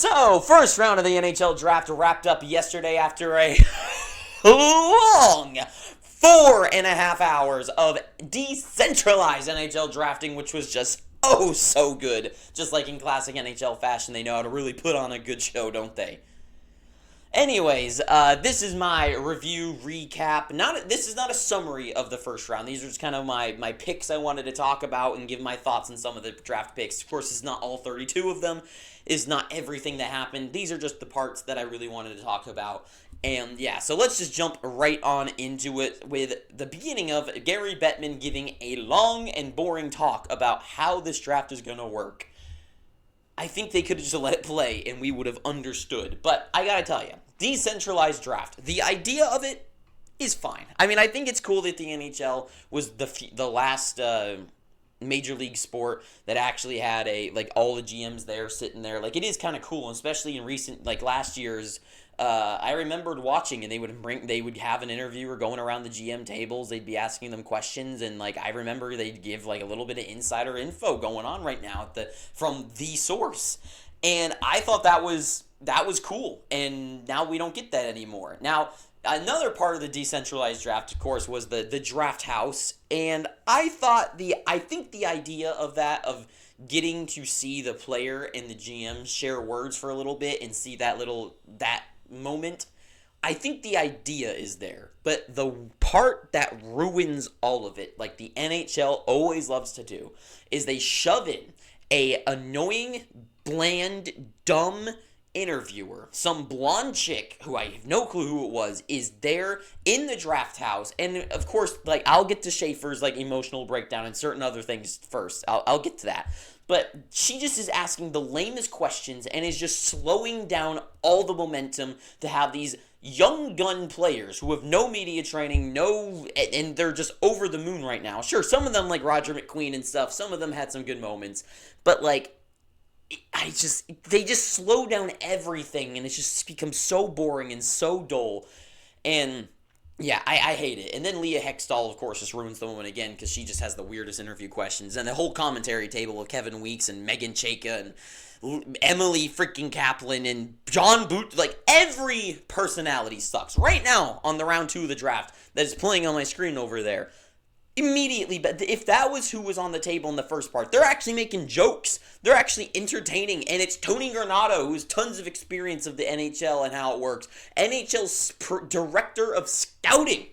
So, first round of the NHL Draft wrapped up yesterday after a long 4.5 hours of decentralized NHL drafting, which was just oh so good. Just like in classic NHL fashion, they know how to really put on a good show, don't they? Anyways, this is my review recap. This is not a summary of the first round. These are just kind of my picks I wanted to talk about and give my thoughts on some of the draft picks. Of course, it's not all 32 of them. It's not everything that happened. These are just the parts that I really wanted to talk about. And yeah, so let's just jump right on into it with the beginning of Gary Bettman giving a long and boring talk about how this draft is going to work. I think they could have just let it play and we would have understood. But I gotta tell you, decentralized draft, the idea of it is fine. I mean, I think it's cool that the NHL was the last major league sport that actually had all the GMs there sitting there. Like, it is kind of cool, especially in recent, last year's. I remembered watching, and they would have an interviewer going around the GM tables. They'd be asking them questions, and I remember they'd give a little bit of insider info going on right now from the source, and I thought that was cool. And now we don't get that anymore. Now, another part of the decentralized draft, of course, was the draft house, and I think the idea of that of getting to see the player and the GM share words for a little bit and see that moment, I think the idea is there, but the part that ruins all of it, like the NHL always loves to do, is they shove in a annoying, bland, dumb interviewer, some blonde chick who I have no clue who it was, is there in the draft house. And of course, I'll get to Schaefer's emotional breakdown and certain other things first. I'll get to that. But she just is asking the lamest questions and is just slowing down all the momentum to have these young gun players who have no media training, and they're just over the moon right now. Sure, some of them, like Roger McQueen and stuff, some of them had some good moments, but they just slow down everything, and it just becomes so boring and so dull. And yeah, I hate it. And then Leah Hextall, of course, just ruins the moment again because she just has the weirdest interview questions. And the whole commentary table of Kevin Weeks and Megan Chayka and Emily freaking Kaplan and John Boot, every personality sucks. Right now, on the round 2 of the draft that is playing on my screen over there, immediately, but if that was who was on the table in the first part, they're actually making jokes. They're actually entertaining, and it's Tony Granato, who has tons of experience of the NHL and how it works. NHL's director of scouting.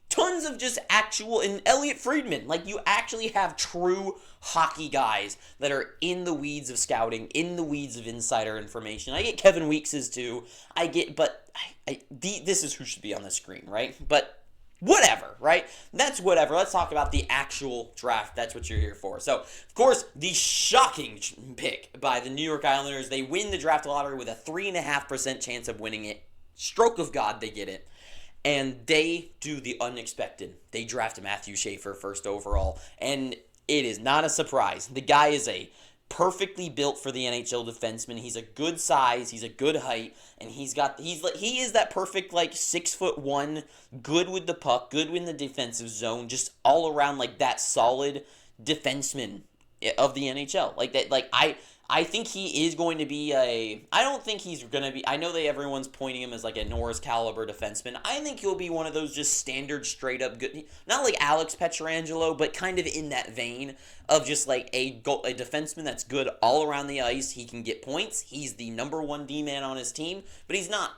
Tons of just actual, and Elliot Friedman. You actually have true hockey guys that are in the weeds of scouting, in the weeds of insider information. I get Kevin Weeks's too. This is who should be on the screen, right? But whatever, right? That's whatever. Let's talk about the actual draft. That's what you're here for. So, of course, the shocking pick by the New York Islanders. They win the draft lottery with a 3.5% chance of winning it. Stroke of God, they get it. And they do the unexpected. They draft Matthew Schaefer first overall. And it is not a surprise. The guy is a perfectly built for the NHL defenseman. He's a good size, he's a good height, and he is that perfect 6'1", good with the puck, good in the defensive zone, just all around that solid defenseman of the NHL. I think he is going to be I don't think he's going to be, I know that everyone's pointing him as a Norris caliber defenseman. I think he'll be one of those just standard straight up good, not like Alex Pietrangelo, but kind of in that vein of just a defenseman that's good all around the ice. He can get points. He's the number 1 D-man on his team, but he's not.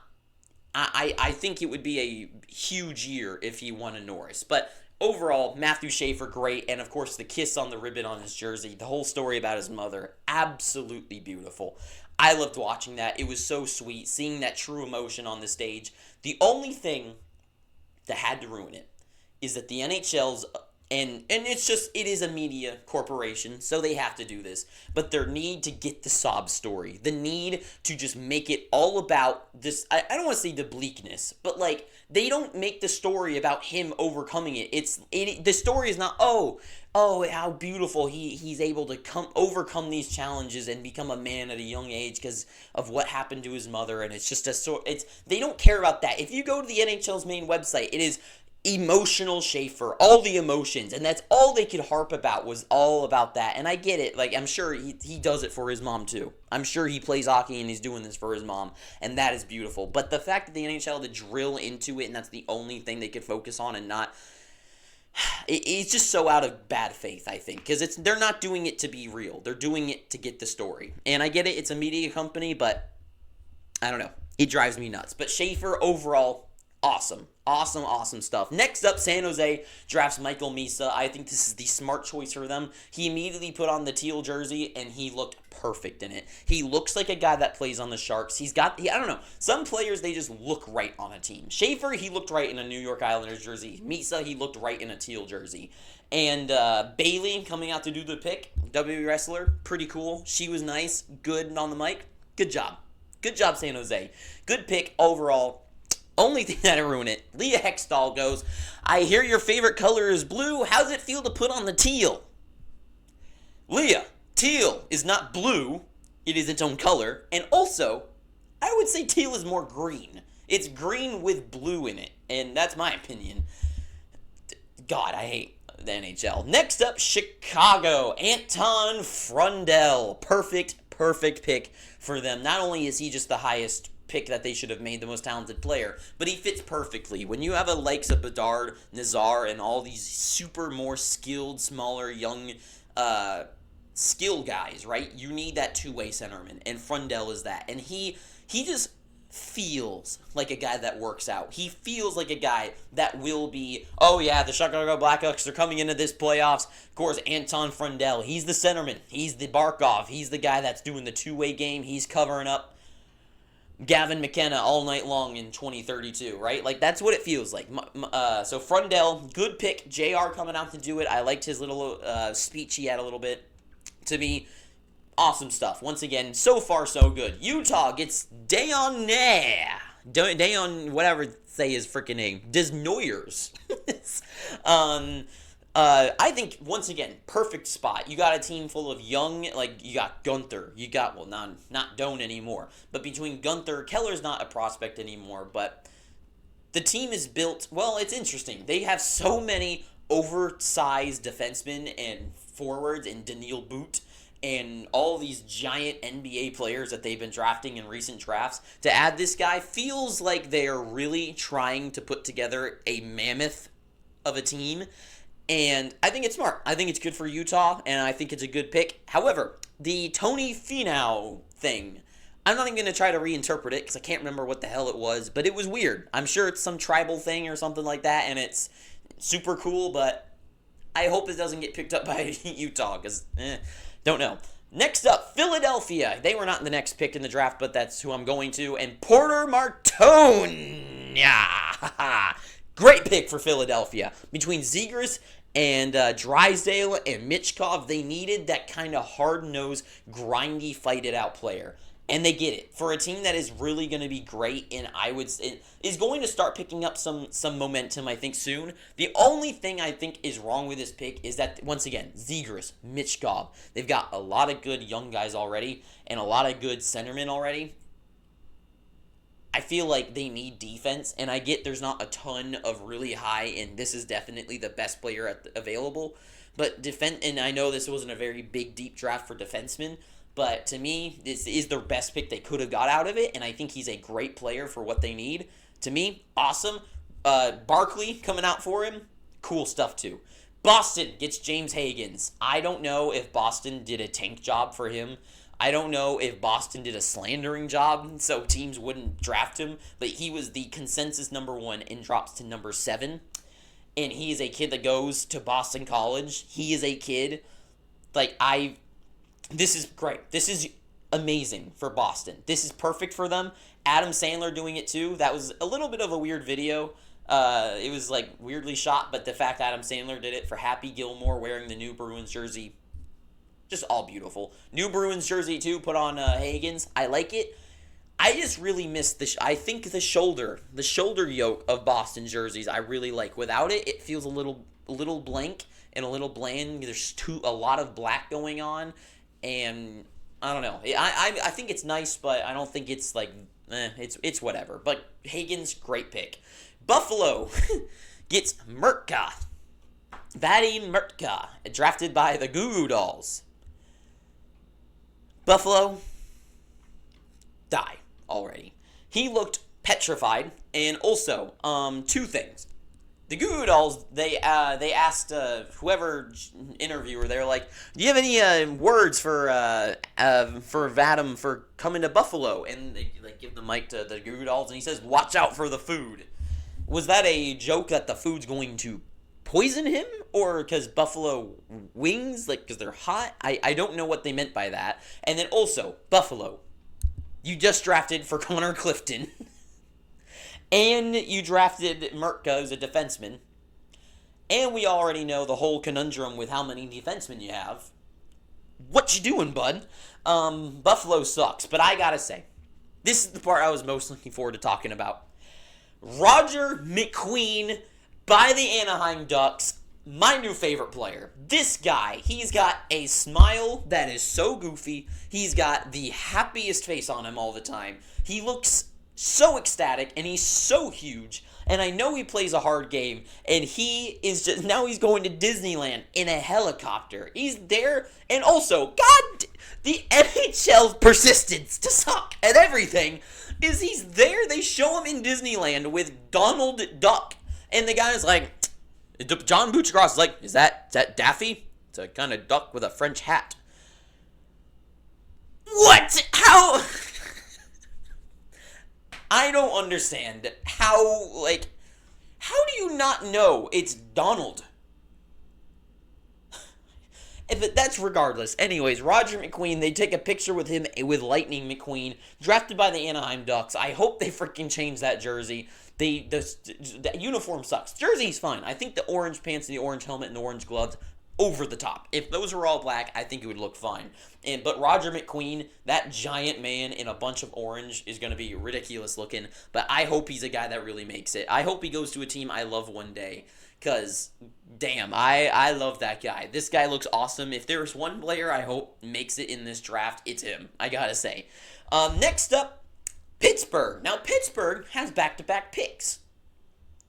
I think it would be a huge year if he won a Norris, but overall, Matthew Schaefer, great, and of course the kiss on the ribbon on his jersey, the whole story about his mother, absolutely beautiful. I loved watching that. It was so sweet, seeing that true emotion on the stage. The only thing that had to ruin it is that the NHL's, and it is a media corporation, so they have to do this, but their need to get the sob story, the need to just make it all about this, I don't want to say the bleakness, but they don't make the story about him overcoming it. The story is not, oh, how beautiful he's able to overcome these challenges and become a man at a young age because of what happened to his mother, and it's just they don't care about that. If you go to the NHL's main website, it is emotional Schaefer, all the emotions, and that's all they could harp about was all about that. And I get it, like, I'm sure he does it for his mom too. I'm sure he plays hockey and he's doing this for his mom, and that is beautiful. But the fact that the NHL had to drill into it and that's the only thing they could focus on and not, it's just so out of bad faith, I think, because they're not doing it to be real. They're doing it to get the story. And I get it, it's a media company, but I don't know. It drives me nuts. But Schaefer, overall, awesome. Awesome stuff. Next up, San Jose drafts Michael Misa. I think this is the smart choice for them. He immediately put on the teal jersey, and he looked perfect in it. He looks like a guy that plays on the Sharks. I don't know. Some players, they just look right on a team. Schaefer, he looked right in a New York Islanders jersey. Misa, he looked right in a teal jersey. And Bailey coming out to do the pick, WWE wrestler, pretty cool. She was nice, good on the mic. Good job. Good job, San Jose. Good pick overall. Only thing that'll ruin it, Leah Hextall goes, I hear your favorite color is blue. How does it feel to put on the teal? Leah, teal is not blue. It is its own color. And also, I would say teal is more green. It's green with blue in it. And that's my opinion. God, I hate the NHL. Next up, Chicago. Anton Frundell. Perfect pick for them. Not only is he just the highest pick that they should have made, the most talented player, but he fits perfectly. When you have a likes of Bedard, Nazar, and all these super more skilled, smaller, young, skill guys, right? You need that two-way centerman, and Frundell is that. And he just feels like a guy that works out. He feels like a guy that will be, oh yeah, the Chicago Blackhawks are coming into this playoffs. Of course, Anton Frundell, he's the centerman. He's the Barkov. He's the guy that's doing the two-way game. He's covering up Gavin McKenna all night long in 2032, right? Like, that's what it feels like. So Frundell, good pick. JR coming out to do it. I liked his little speech he had a little bit. To me, awesome stuff. Once again, so far so good. Utah gets Dayon whatever say his freaking name. Desnoyers. I think, once again, perfect spot. You got a team full of young, like, you got Gunther. You got, well, not Doan anymore. But between Gunther, Keller's not a prospect anymore, but the team is built, well, it's interesting. They have so many oversized defensemen and forwards and Daniil Boot and all these giant NBA players that they've been drafting in recent drafts. To add this guy feels like they're really trying to put together a mammoth of a team. And I think it's smart. I think it's good for Utah, and I think it's a good pick. However, the Tony Finau thing, I'm not even going to try to reinterpret it because I can't remember what the hell it was, but it was weird. I'm sure it's some tribal thing or something like that, and it's super cool, but I hope it doesn't get picked up by Utah because, don't know. Next up, Philadelphia. They were not the next pick in the draft, but that's who I'm going to. And Porter Martone. Yeah. Great pick for Philadelphia. Between Zegras and Drysdale and Michkov, they needed that kind of hard-nosed, grindy, fight-it-out player. And they get it. For a team that is really going to be great, and is going to start picking up some momentum, I think, soon. The only thing I think is wrong with this pick is that, once again, Zegras, Michkov, they've got a lot of good young guys already, and a lot of good centermen already. I feel like they need defense, and I get there's not a ton of really high, and this is definitely the best player available. But and I know this wasn't a very big, deep draft for defensemen, but to me, this is their best pick they could have got out of it, and I think he's a great player for what they need. To me, awesome. Barkley coming out for him, cool stuff too. Boston gets James Higgins. I don't know if Boston did a tank job for him. I don't know if Boston did a slandering job so teams wouldn't draft him, but he was the consensus number 1 and drops to number 7. And he is a kid that goes to Boston College. He is a kid, this is great. This is amazing for Boston. This is perfect for them. Adam Sandler doing it too. That was a little bit of a weird video. It was weirdly shot, but the fact Adam Sandler did it for Happy Gilmore wearing the new Bruins jersey, just all beautiful. New Bruins jersey too, put on Higgins. I like it. I just really miss I think the shoulder yoke of Boston jerseys I really like. Without it, it feels a little blank and a little bland. There's a lot of black going on, and I don't know. I think it's nice, but I don't think it's it's whatever. But Higgins, great pick. Buffalo gets Murtka. Vadim Murtka, drafted by the Goo Goo Dolls. Buffalo, die already. He looked petrified, and also, two things. The Goo Goo Dolls, they asked whoever interviewer, they were like, "Do you have any words for Vadim for coming to Buffalo?" And they give the mic to the Goo Goo Dolls, and he says, "Watch out for the food." Was that a joke that the food's going to poison him, or because Buffalo wings, because they're hot? I don't know what they meant by that. And then also, Buffalo, you just drafted for Connor Clifton. And you drafted Murtka as a defenseman. And we already know the whole conundrum with how many defensemen you have. What you doing, bud? Buffalo sucks. But I gotta say, this is the part I was most looking forward to talking about. Roger McQueen by the Anaheim Ducks. My new favorite player. This guy, he's got a smile that is so goofy. He's got the happiest face on him all the time. He looks so ecstatic, and he's so huge, and I know he plays a hard game, and he is just, now he's going to Disneyland in a helicopter. He's there, and also, God, the NHL persistence to suck at everything is he's there. They show him in Disneyland with Donald Duck, and the guy's like, John Buchacross is like, is that Daffy? It's a kind of duck with a French hat. What? How? I don't understand how do you not know it's Donald? But that's regardless. Anyways, Roger McQueen, they take a picture with him with Lightning McQueen, drafted by the Anaheim Ducks. I hope they freaking change that jersey. The uniform sucks. Jersey's fine. I think the orange pants and the orange helmet and the orange gloves, over the top. If those were all black, I think it would look fine. But Roger McQueen, that giant man in a bunch of orange, is going to be ridiculous looking. But I hope he's a guy that really makes it. I hope he goes to a team I love one day. Because, damn, I love that guy. This guy looks awesome. If there's one player I hope makes it in this draft, it's him. I gotta say. Next up, Pittsburgh. Now, Pittsburgh has back-to-back picks.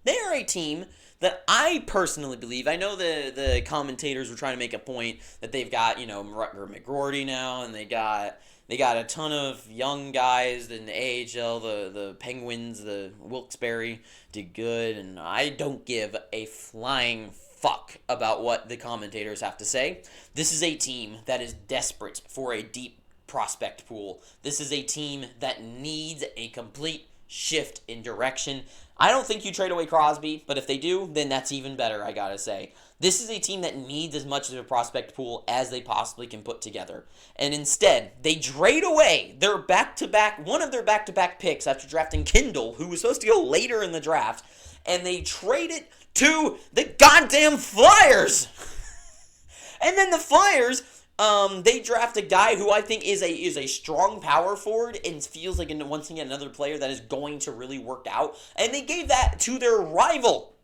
They are a team that I personally believe, I know the commentators were trying to make a point that they've got, Rutger McGroarty now, and they got a ton of young guys in the AHL, the Penguins, the Wilkes-Barre did good, and I don't give a flying fuck about what the commentators have to say. This is a team that is desperate for a deep prospect pool. This is a team that needs a complete shift in direction. I don't think you trade away Crosby, but if they do, then that's even better, I gotta say. This is a team that needs as much of a prospect pool as they possibly can put together. And instead, they trade away one of their back-to-back picks after drafting Kindle, who was supposed to go later in the draft, and they trade it to the goddamn Flyers! And then the Flyers, they draft a guy who I think is a strong power forward and feels like, once again, another player that is going to really work out. And they gave that to their rival.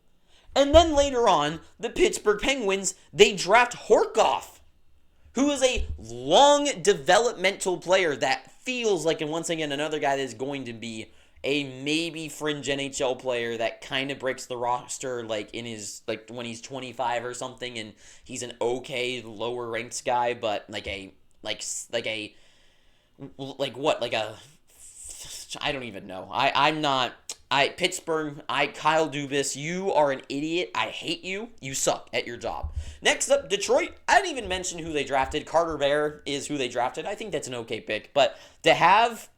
And then later on, the Pittsburgh Penguins, they draft Horkoff, who is a long developmental player that feels like, and once again, another guy that is going to be a maybe fringe NHL player that kind of breaks the roster when he's 25 or something, and he's an okay lower ranked guy, but I don't even know. Pittsburgh, Kyle Dubas, you are an idiot. I hate you. You suck at your job. Next up, Detroit. I didn't even mention who they drafted. Carter Bear is who they drafted. I think that's an okay pick, but to have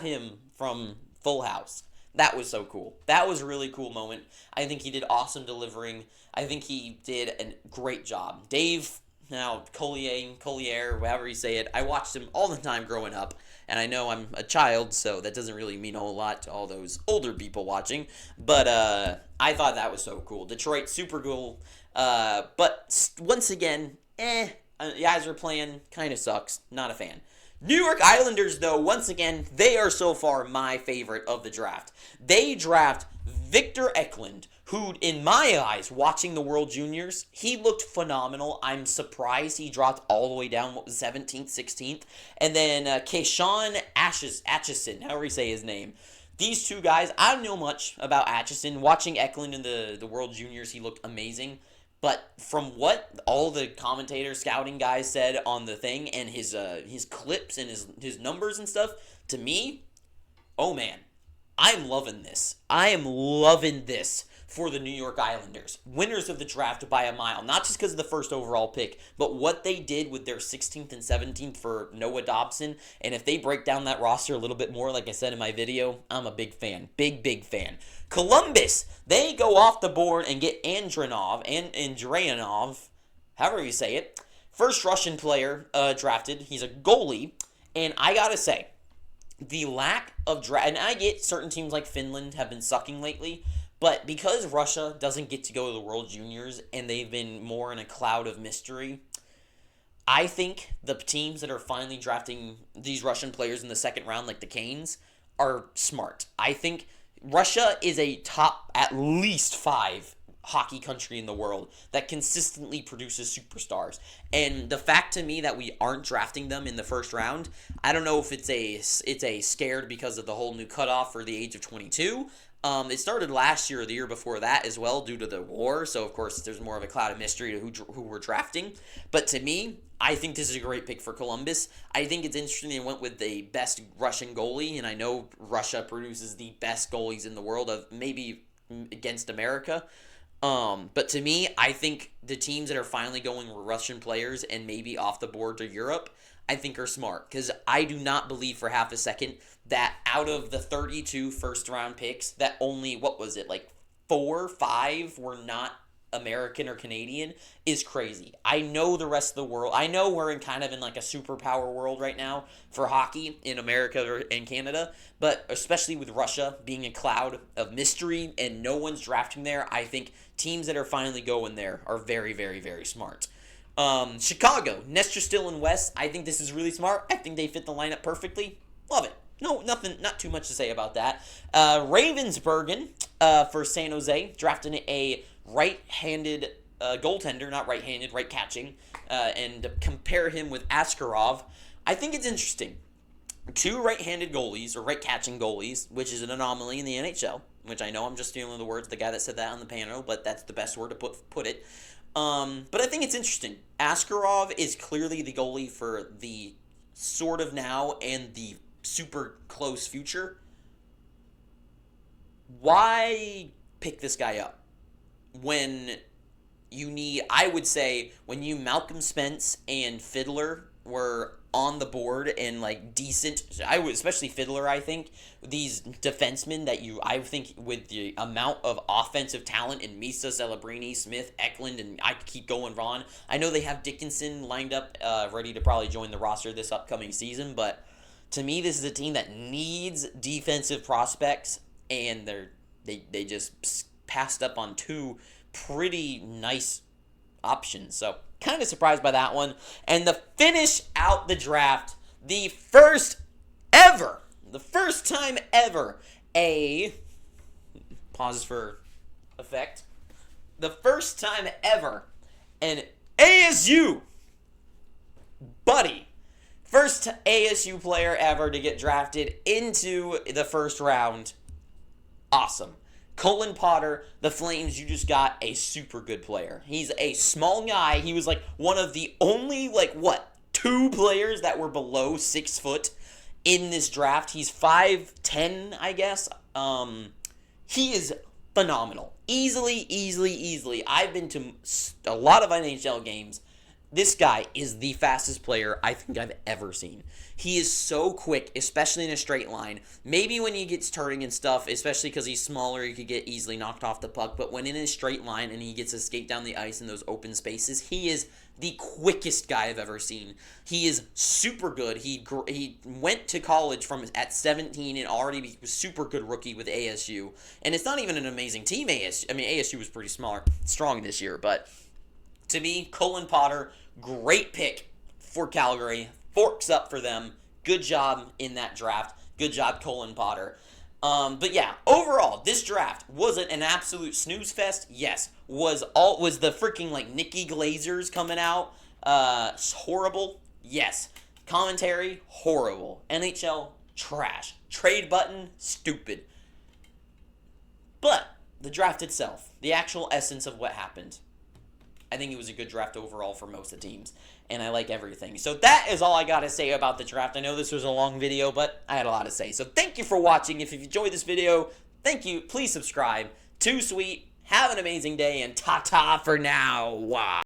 him from Full House, that was so cool. That was a really cool moment. I think he did awesome delivering. I think he did a great job. Dave, now Collier, however you say it, I watched him all the time growing up, and I know I'm a child, so that doesn't really mean a whole lot to all those older people watching, but I thought that was so cool. Detroit, super cool, but once again, the guys are playing, kind of sucks, not a fan. New York Islanders, though, once again, they are so far my favorite of the draft. They draft Victor Eklund, who, in my eyes, watching the World Juniors, he looked phenomenal. I'm surprised he dropped all the way down, 17th, 16th. And then Keyshawn Atchison, however you say his name. these two guys, I don't know much about Atchison. Watching Eklund in the World Juniors, he looked amazing. But from what all the commentators, scouting guys said on the thing, and his clips and his numbers and stuff, to me, oh man, I'm loving this. I am loving this for the New York Islanders. Winners of the draft by a mile. Not just because of the first overall pick, but what they did with their 16th and 17th for Noah Dobson. And if they break down that roster a little bit more, like I said in my video, I'm a big fan. Big fan. Columbus, they go off the board and get Andrianov, however you say it. First Russian player drafted. He's a goalie. And I gotta say, the lack of draft, and I get certain teams like Finland have been sucking lately, but because Russia doesn't get to go to the World Juniors and they've been more in a cloud of mystery, I think the teams that are finally drafting these Russian players in the second round, like the Canes, are smart. I think Russia is a top at least 5 hockey country in the world that consistently produces superstars. And the fact to me that we aren't drafting them in the first round, I don't know if it's a scared because of the whole new cutoff for the age of 22. It started last year or the year before that as well due to the war, so of course there's more of a cloud of mystery to who we're drafting. But to me, I think this is a great pick for Columbus. I think it's interesting they went with the best Russian goalie, and I know Russia produces the best goalies in the world, of maybe against America. But to me, I think the teams that are finally going with Russian players and maybe off the board to Europe, I think are smart, because I do not believe for half a second that out of the 32 first-round picks, that only, 4 or 5 were not American or Canadian is crazy. I know the rest of the world, I know we're in kind of in like a superpower world right now for hockey in America and Canada, but especially with Russia being a cloud of mystery and no one's drafting there, I think teams that are finally going there are very, very, very smart. Chicago, Nestor Still and West. I think this is really smart. I think they fit the lineup perfectly. Love it. No, nothing, not too much to say about that. Ravensburgen for San Jose, drafting a right-handed goaltender, not right-handed, right-catching, and compare him with Askarov. I think it's interesting. 2 right-handed goalies, or right-catching goalies, which is an anomaly in the NHL, which I know I'm just stealing the words of the guy that said that on the panel, but that's the best word to put it. But I think it's interesting. Askarov is clearly the goalie for the sort of now and the super close future. Why pick this guy up when you need, I would say, when you Malcolm Spence and Fiddler were on the board and like decent, especially Fiddler, I think these defensemen that I think with the amount of offensive talent in Misa, Celebrini, Smith, Eklund, and I could keep going on. I know they have Dickinson lined up, ready to probably join the roster this upcoming season, but to me, this is a team that needs defensive prospects, and they just passed up on 2 pretty nice options. So kind of surprised by that one. And to finish out the draft, the first time ever, pause for effect, the first time ever an ASU buddy, first ASU player ever to get drafted into the first round. Awesome. Colin Potter, the Flames, you just got a super good player. He's a small guy. He was like one of the only 2 players that were below 6 foot in this draft. He's 5'10", I guess. He is phenomenal. Easily. I've been to a lot of NHL games. This guy is the fastest player I think I've ever seen. He is so quick, especially in a straight line. Maybe when he gets turning and stuff, especially because he's smaller, he could get easily knocked off the puck. But when in a straight line and he gets to skate down the ice in those open spaces, he is the quickest guy I've ever seen. He is super good. He went to college at 17 and already was super good rookie with ASU. And it's not even an amazing team, ASU. I mean, ASU was pretty strong this year, but to me, Colin Potter, great pick for Calgary. Forks up for them. Good job in that draft. Good job, Colin Potter. But yeah, overall, this draft, was it an absolute snooze fest? Yes. Was the freaking Nikki Glazers coming out horrible? Yes. Commentary, horrible. NHL trash. Trade button, stupid. But the draft itself, the actual essence of what happened, I think it was a good draft overall for most of the teams, and I like everything. So that is all I got to say about the draft. I know this was a long video, but I had a lot to say. So thank you for watching. If you've enjoyed this video, thank you. Please subscribe. Too sweet. Have an amazing day, and ta-ta for now.